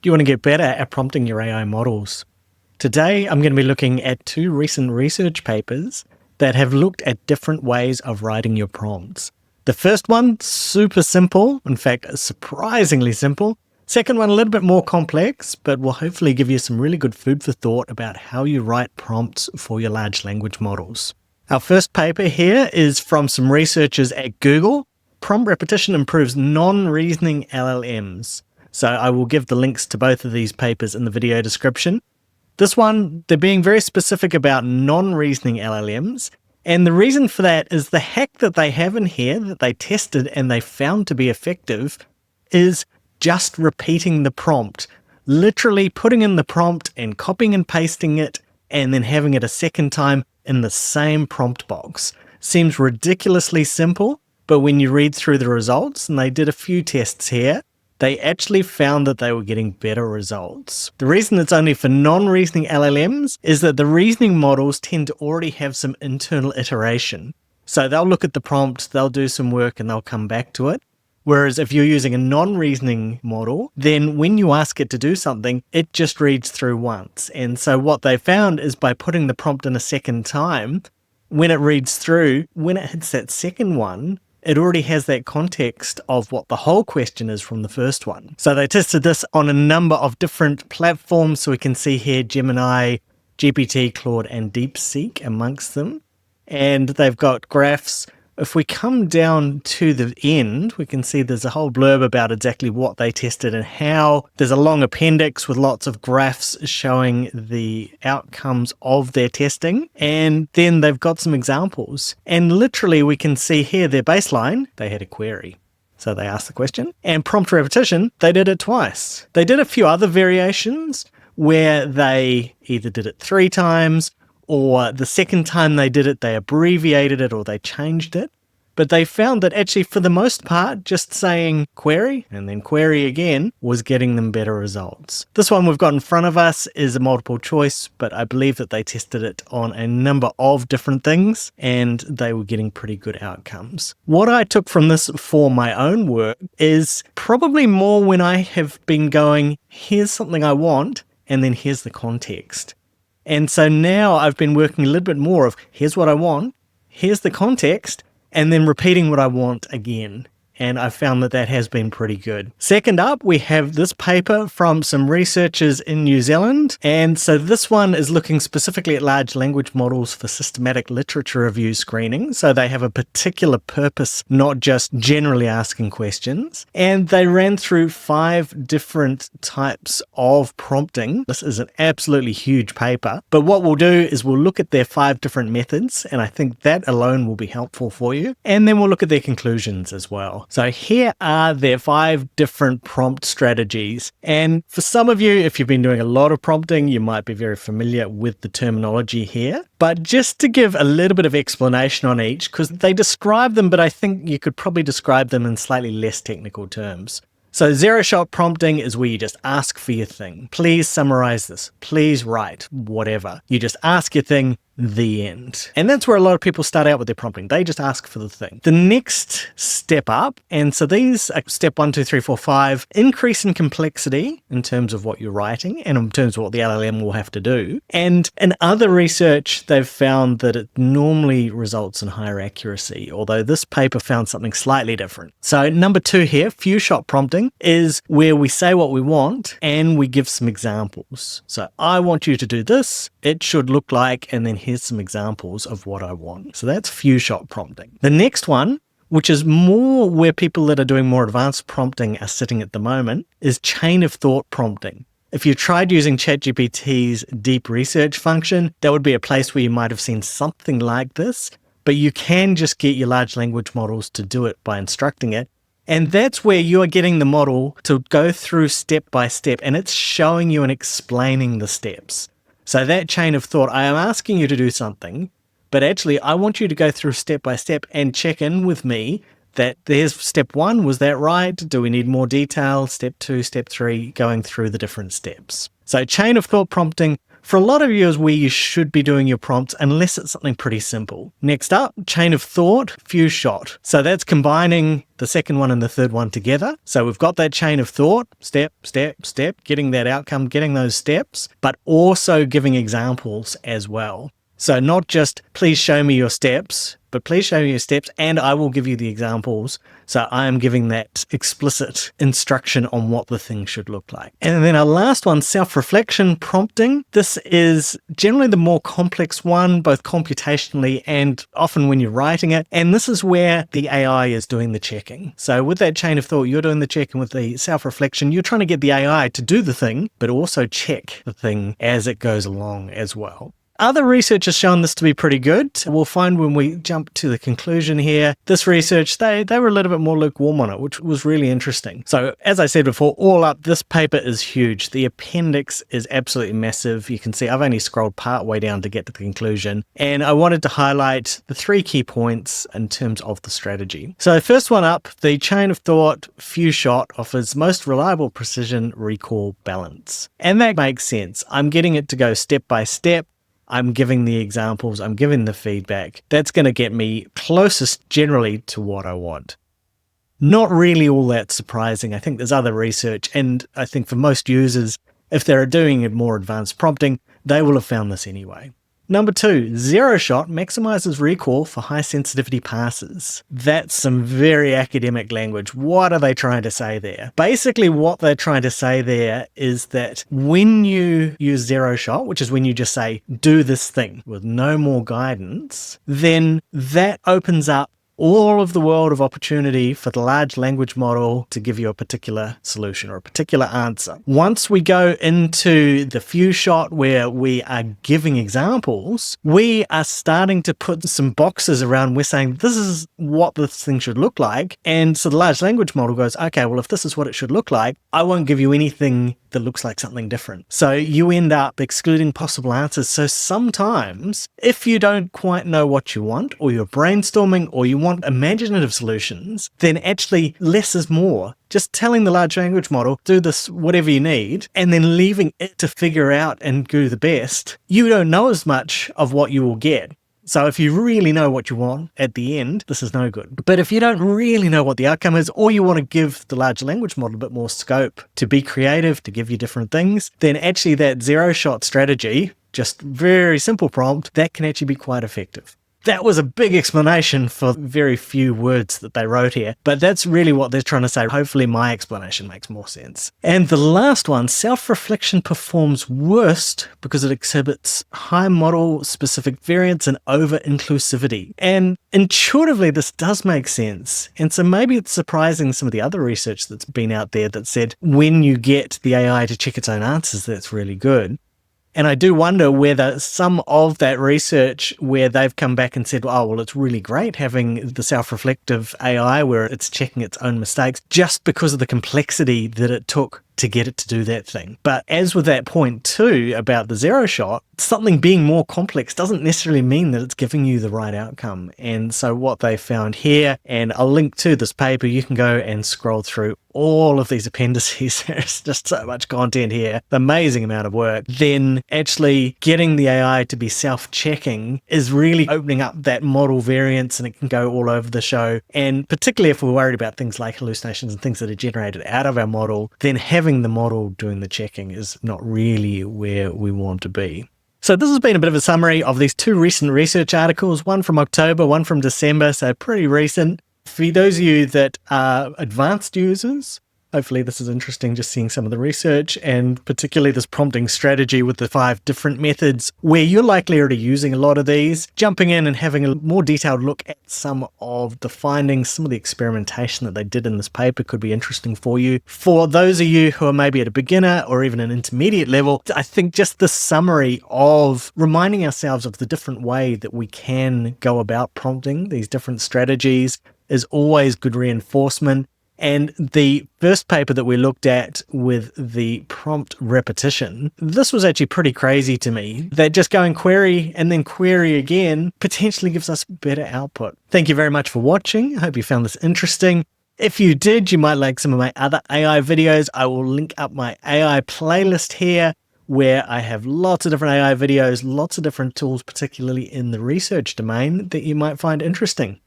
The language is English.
Do you want to get better at prompting your AI models? Today, I'm going to be looking at two recent research papers that have looked at different ways of writing your prompts. The first one, super simple, in fact, surprisingly simple. Second one, a little bit more complex, but will hopefully give you some really good food for thought about how you write prompts for your large language models. Our first paper here is from some researchers at Google. Prompt repetition improves non-reasoning LLMs. So I will give the links to both of these papers in the video description. This one, they're being very specific about non-reasoning LLMs. And the reason for that is the hack that they have in here that they tested and they found to be effective is just repeating the prompt. Literally putting in the prompt and copying and pasting it and then having it a second time in the same prompt box. Seems ridiculously simple, but when you read through the results, and they did a few tests here, they actually found that they were getting better results. The reason it's only for non-reasoning LLMs is that the reasoning models tend to already have some internal iteration. So they'll look at the prompt, they'll do some work, and they'll come back to it. Whereas if you're using a non-reasoning model, then when you ask it to do something, it just reads through once. And so what they found is by putting the prompt in a second time, when it reads through, when it hits that second one, it already has that context of what the whole question is from the first one. So they tested this on a number of different platforms. So we can see here Gemini, GPT, Claude, and DeepSeek amongst them. And they've got graphs. If we come down to the end, we can see there's a whole blurb about exactly what they tested and how. There's a long appendix with lots of graphs showing the outcomes of their testing. And then they've got some examples. And literally we can see here their baseline, they had a query. So they asked the question. And prompt repetition, they did it twice. They did a few other variations where they either did it 3 times or the second time they did it, they abbreviated it or they changed it. But they found that actually, for the most part, just saying query and then query again was getting them better results. This one we've got in front of us is a multiple choice, but I believe that they tested it on a number of different things and they were getting pretty good outcomes. What I took from this for my own work is probably more when I have been going, here's something I want, and then here's the context. And so now I've been working a little bit more of here's what I want, here's the context, and then repeating what I want again. And I found that that has been pretty good. Second up, we have this paper from some researchers in New Zealand. And so this one is looking specifically at large language models for systematic literature review screening. So they have a particular purpose, not just generally asking questions. And they ran through 5 different types of prompting. This is an absolutely huge paper. But what we'll do is we'll look at their 5 different methods. And I think that alone will be helpful for you. And then we'll look at their conclusions as well. So here are their 5 different prompt strategies. And for some of you, if you've been doing a lot of prompting, you might be very familiar with the terminology here. But just to give a little bit of explanation on each, because they describe them, but I think you could probably describe them in slightly less technical terms. So zero-shot prompting is where you just ask for your thing. Please summarize this. Please write whatever. You just ask your thing, the end. And that's where a lot of people start out with their prompting. They just ask for the thing. The next step up, and so these are step 1, 2, 3, 4, 5, increase in complexity in terms of what you're writing and in terms of what the LLM will have to do. And in other research, they've found that it normally results in higher accuracy, although this paper found something slightly different. So number 2 here, few-shot prompting, is where we say what we want and we give some examples. So I want you to do this, it should look like, and then here's some examples of what I want. So that's few-shot prompting. The next one, which is more where people that are doing more advanced prompting are sitting at the moment, is chain of thought prompting. If you tried using ChatGPT's deep research function, that would be a place where you might have seen something like this, but you can just get your large language models to do it by instructing it. And that's where you are getting the model to go through step by step, and it's showing you and explaining the steps. So that chain of thought, I am asking you to do something, but actually I want you to go through step by step and check in with me that there's step 1, was that right? Do we need more detail? Step 2, step 3, going through the different steps. So chain of thought prompting for a lot of you is where you should be doing your prompts unless it's something pretty simple. Next up, chain of thought, few shot. So that's combining the second one and the third one together. So we've got that chain of thought, step, step, step, getting that outcome, getting those steps, but also giving examples as well. So not just, please show me your steps, but please show me your steps and I will give you the examples. So I am giving that explicit instruction on what the thing should look like. And then our last one, self-reflection prompting. This is generally the more complex one, both computationally and often when you're writing it. And this is where the AI is doing the checking. So with that chain of thought, you're doing the checking. With the self-reflection, you're trying to get the AI to do the thing, but also check the thing as it goes along as well. Other research has shown this to be pretty good. We'll find when we jump to the conclusion here, this research, they were a little bit more lukewarm on it, which was really interesting. So as I said before, all up, this paper is huge. The appendix is absolutely massive. You can see I've only scrolled part way down to get to the conclusion. And I wanted to highlight the 3 key points in terms of the strategy. So first one up, the chain of thought few shot offers most reliable precision recall balance. And that makes sense. I'm getting it to go step by step. I'm giving the examples, I'm giving the feedback. That's going to get me closest generally to what I want. Not really all that surprising. I think there's other research, and I think for most users, if they're doing more advanced prompting, they will have found this anyway. Number 2, zero shot maximizes recall for high sensitivity passes. That's some very academic language. What are they trying to say there? Basically, what they're trying to say there is that when you use zero shot, which is when you just say, do this thing with no more guidance, then that opens up all of the world of opportunity for the large language model to give you a particular solution or a particular answer. Once we go into the few shot where we are giving examples, we are starting to put some boxes around. We're saying this is what this thing should look like. And so the large language model goes, okay, well, if this is what it should look like, I won't give you anything that looks like something different. So you end up excluding possible answers. So sometimes if you don't quite know what you want, or you're brainstorming, or you want imaginative solutions, then actually less is more. Just telling the large language model, do this, whatever you need, and then leaving it to figure out and do the best, you don't know as much of what you will get. So if you really know what you want at the end, this is no good. But if you don't really know what the outcome is, or you want to give the large language model a bit more scope to be creative, to give you different things, then actually that zero shot strategy, just very simple prompt, that can actually be quite effective. That was a big explanation for very few words that they wrote here, but that's really what they're trying to say. Hopefully my explanation makes more sense. And the last one, self-reflection performs worst because it exhibits high model-specific variance and over-inclusivity. And intuitively, this does make sense. And so maybe it's surprising some of the other research that's been out there that said when you get the AI to check its own answers, that's really good. And I do wonder whether some of that research where they've come back and said, oh, well, it's really great having the self-reflective AI where it's checking its own mistakes just because of the complexity that it took to get it to do that thing. But as with that point too about the zero shot, something being more complex doesn't necessarily mean that it's giving you the right outcome. And so what they found here, and I'll link to this paper, you can go and scroll through all of these appendices. There's just so much content here, amazing amount of work. Then actually getting the AI to be self-checking is really opening up that model variance, and it can go all over the show. And particularly if we're worried about things like hallucinations and things that are generated out of our model, then having the model doing the checking is not really where we want to be. So this has been a bit of a summary of these 2 recent research articles, one from October, one from December, so pretty recent. For those of you that are advanced users, hopefully this is interesting, just seeing some of the research and particularly this prompting strategy with the 5 different methods where you're likely already using a lot of these, jumping in and having a more detailed look at some of the findings, some of the experimentation that they did in this paper could be interesting for you. For those of you who are maybe at a beginner or even an intermediate level, I think just the summary of reminding ourselves of the different way that we can go about prompting these different strategies is always good reinforcement. And the first paper that we looked at with the prompt repetition, this was actually pretty crazy to me, that just going query and then query again potentially gives us better output. Thank you very much for watching. I hope you found this interesting. If you did, you might like some of my other AI videos. I will link up my AI playlist here where I have lots of different AI videos, lots of different tools, particularly in the research domain, that you might find interesting.